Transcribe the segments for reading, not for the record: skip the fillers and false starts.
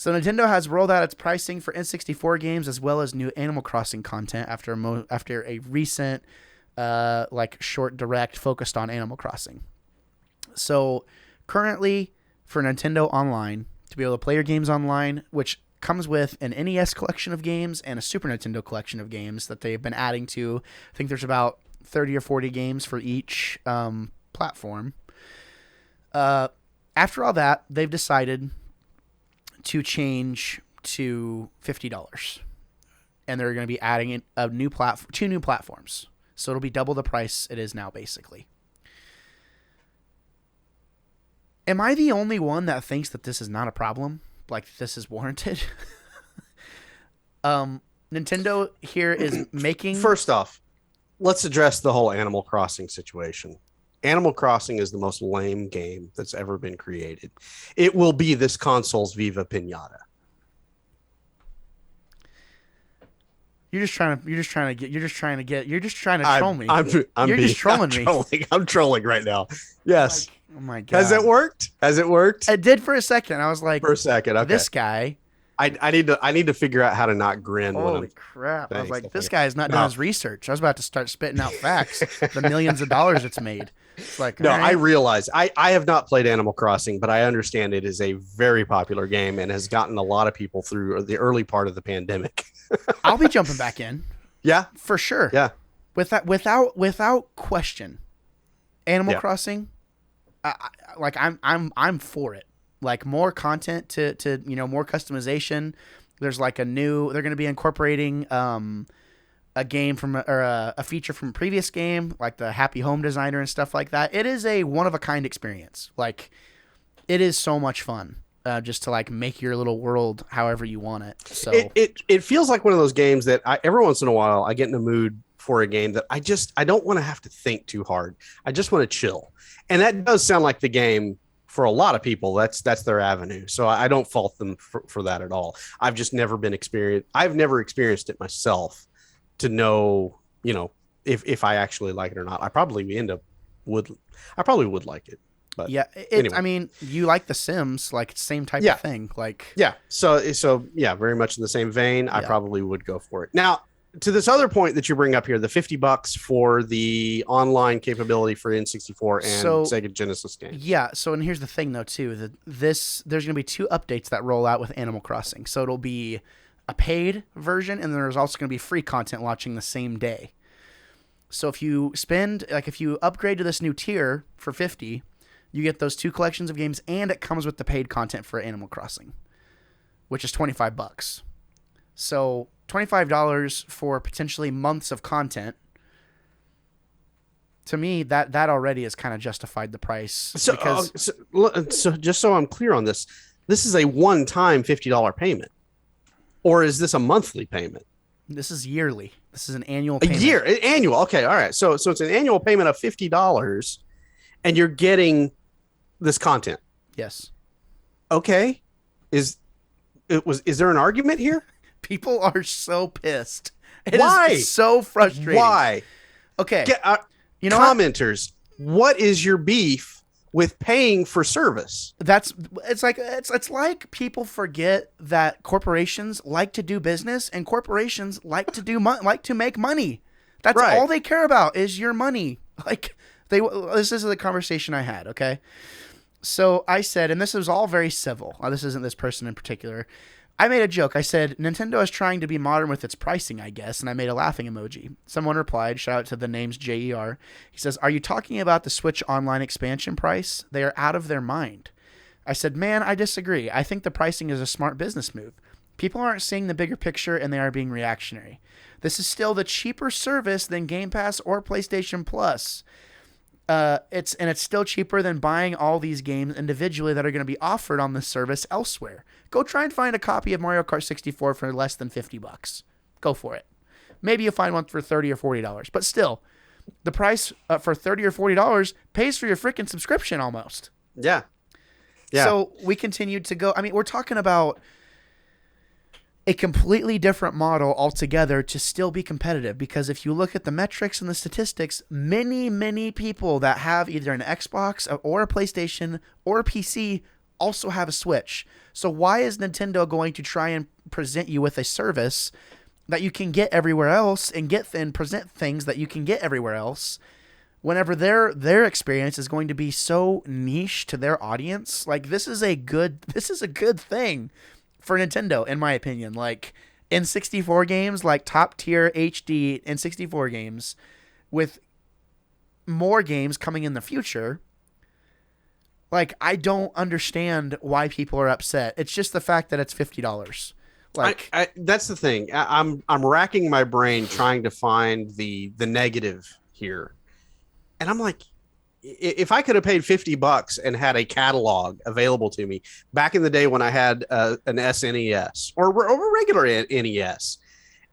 So Nintendo has rolled out its pricing for N64 games as well as new Animal Crossing content after a recent short direct focused on Animal Crossing. So currently for Nintendo Online, to be able to play your games online, which comes with an NES collection of games and a Super Nintendo collection of games that they've been adding to. I think there's about 30 or 40 games for each platform. After all that, they've decided to change to $50. And they're going to be adding two new platforms. So it'll be double the price it is now, basically. Am I the only one that thinks that this is not a problem? Like, this is warranted? Nintendo here is making... First off, let's address the whole Animal Crossing situation. Animal Crossing is the most lame game that's ever been created. It will be this console's Viva Pinata. You're just trying to troll me. You're just trolling me. I'm trolling right now. Yes. Oh my God. Has it worked? It did for a second. I was like, for a second. Okay. This guy. I need to figure out how to not grin. Holy crap. I was like, this guy's not doing his research. I was about to start spitting out facts. The millions of dollars it's made. It's like, no, right. I realize I have not played Animal Crossing, but I understand it is a very popular game and has gotten a lot of people through the early part of the pandemic. I'll be jumping back in. Yeah, for sure. Yeah, without question. Animal Crossing, I'm for it. Like more content to more customization. There's like they're going to be incorporating a game a feature from a previous game, like the Happy Home Designer and stuff like that. It is a one of a kind experience. Like it is so much fun. Just to like make your little world however you want it. So it feels like one of those games that every once in a while I get in a mood for a game that I don't want to have to think too hard. I just want to chill. And that does sound like the game for a lot of people. That's their avenue. So I don't fault them for that at all. I've just never I've never experienced it myself to know, if I actually like it or not. I probably would like it. But yeah, anyway. I mean, you like The Sims, like same type of thing. Like so yeah, very much in the same vein. I probably would go for it. Now, to this other point that you bring up here, the $50 for the online capability for N64 and Sega Genesis games. Yeah. So, and here's the thing though, too, there's going to be two updates that roll out with Animal Crossing. So it'll be a paid version, and there's also going to be free content launching the same day. So if you upgrade to this new tier for $50, you get those two collections of games, and it comes with the paid content for Animal Crossing, which is $25. So $25 for potentially months of content. To me, that already has kind of justified the price. So just so I'm clear on this is a one-time $50 payment, or is this a monthly payment? This is yearly. This is an annual payment. Annual. Okay, all right. So it's an annual payment of $50, and you're getting this content. Yes. Okay. Is there an argument here? People are so pissed. Why? Is so frustrating. Why? Okay. Commenters, what is your beef with paying for service? It's like people forget that corporations like to do business, and corporations like to make money. That's right. All they care about is your money. Like this is the conversation I had. Okay. So I said, and this is all very civil. This isn't this person in particular. I made a joke. I said, Nintendo is trying to be modern with its pricing, I guess, and I made a laughing emoji. Someone replied, shout out to the names JER. He says, are you talking about the Switch Online expansion price? They are out of their mind. I said, man, I disagree. I think the pricing is a smart business move. People aren't seeing the bigger picture, and they are being reactionary. This is still the cheaper service than Game Pass or PlayStation Plus. It's still cheaper than buying all these games individually that are going to be offered on this service elsewhere. Go try and find a copy of Mario Kart 64 for less than $50. Go for it. Maybe you'll find one for $30 or $40, but still, the price for $30 or $40 pays for your freaking subscription almost. Yeah. So we continued to go. I mean, we're talking about a completely different model altogether to still be competitive, because if you look at the metrics and the statistics, many people that have either an Xbox or a PlayStation or a PC also have a Switch. So why is Nintendo going to try and present you with a service that you can get everywhere else and present things that you can get everywhere else, whenever their experience is going to be so niche to their audience? Like, this is a good thing for Nintendo, in my opinion. Like, N64 games, like top tier HD N64 games, with more games coming in the future. Like, I don't understand why people are upset. It's just the fact that it's $50. Like, that's the thing. I'm racking my brain trying to find the negative here, and I'm like, if I could have paid $50 and had a catalog available to me back in the day when I had an SNES or a regular NES,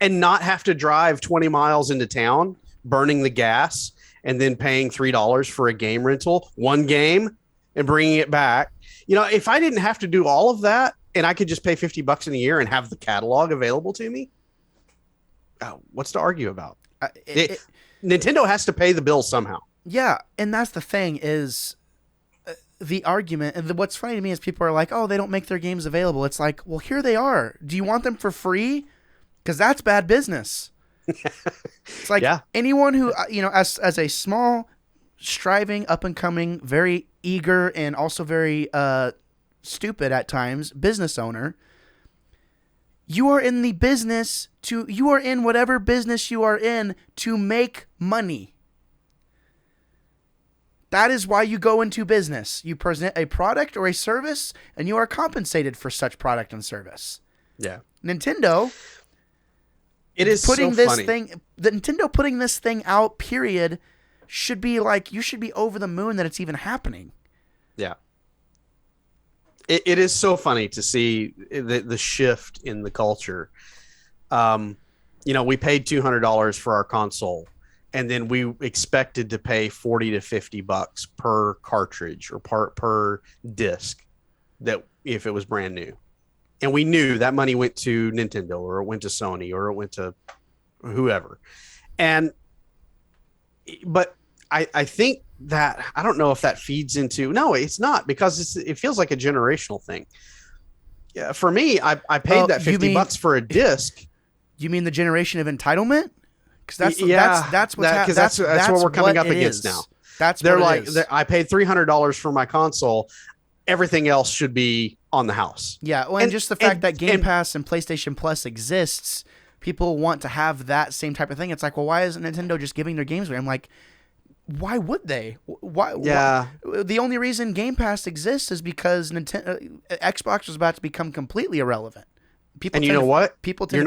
and not have to drive 20 miles into town, burning the gas, and then paying $3 for a game rental, one game, and bringing it back. If I didn't have to do all of that, and I could just pay $50 in a year and have the catalog available to me, what's to argue about? Nintendo has to pay the bill somehow. Yeah, and that's the thing is the argument. And what's funny to me is people are like, oh, they don't make their games available. It's like, well, here they are. Do you want them for free? Because that's bad business. It's like anyone who, as a small, striving, up-and-coming, very eager, and also very stupid at times business owner, you are in whatever business you are in to make money. That is why you go into business. You present a product or a service, and you are compensated for such product and service. Yeah. Nintendo, Nintendo putting this thing out, period, should be like, you should be over the moon that it's even happening. Yeah. It is so funny to see the shift in the culture. We paid $200 for our console, and then we expected to pay $40 to $50 per cartridge or per disc, that if it was brand new. And we knew that money went to Nintendo, or it went to Sony, or it went to whoever. But I think that, I don't know if that feeds into, no, it's not, because it feels like a generational thing. Yeah, for me, I paid that $50 for a disc. You mean the generation of entitlement? Because that's what we're coming up against now. They're like, I paid $300 for my console. Everything else should be on the house. Yeah, well, and just the fact that Game Pass and PlayStation Plus exists, people want to have that same type of thing. It's like, well, why isn't Nintendo just giving their games away? I'm like, why would they? Why? The only reason Game Pass exists is because Xbox was about to become completely irrelevant. And you know what? People you're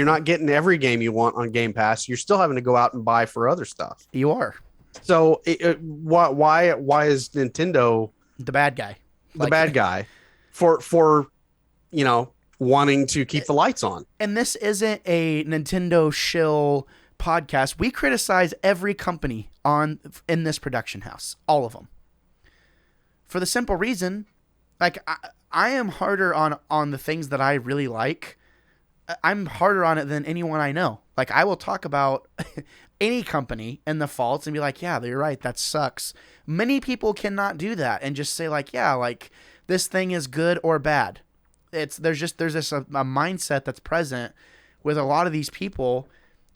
not getting every game you want on Game Pass. You're still having to go out and buy for other stuff. You are. So why is Nintendo the bad guy? The bad guy for wanting to keep the lights on. And this isn't a Nintendo shill podcast. We criticize every company in this production house, all of them, for the simple reason, like, I am harder on the things that I really like. I'm harder on it than anyone I know. Like, I will talk about any company and the faults and be like, yeah, you're right, that sucks. Many people cannot do that and just say, like, yeah, like, this thing is good or bad. There's this a mindset that's present with a lot of these people,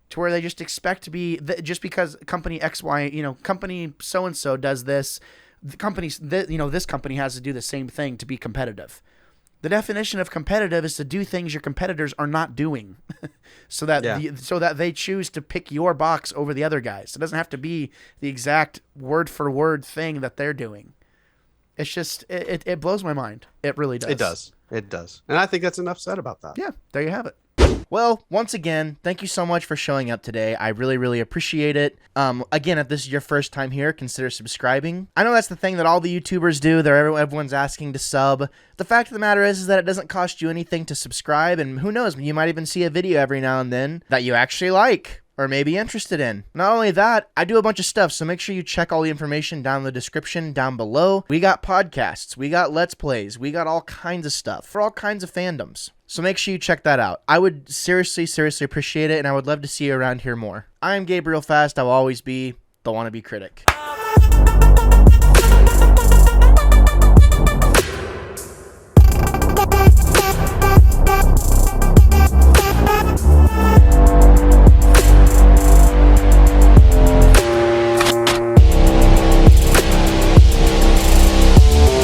to where they just expect to be, just because company XY, company so and so does this, this company has to do the same thing to be competitive. The definition of competitive is to do things your competitors are not doing, so that they choose to pick your box over the other guys. It doesn't have to be the exact word for word thing that they're doing. It's just it blows my mind. It really does. It does. And I think that's enough said about that. Yeah, there you have it. Well, once again, thank you so much for showing up today. I really, really appreciate it. Again, if this is your first time here, consider subscribing. I know that's the thing that all the YouTubers do. Everyone's asking to sub. The fact of the matter is that it doesn't cost you anything to subscribe, and who knows, you might even see a video every now and then that you actually like, or may be interested in. Not only that, I do a bunch of stuff, so make sure you check all the information down in the description down below. We got podcasts, we got Let's Plays, we got all kinds of stuff for all kinds of fandoms. So make sure you check that out. I would seriously, seriously appreciate it, and I would love to see you around here more. I am Gabe real fast. I will always be the Wannabe Critic.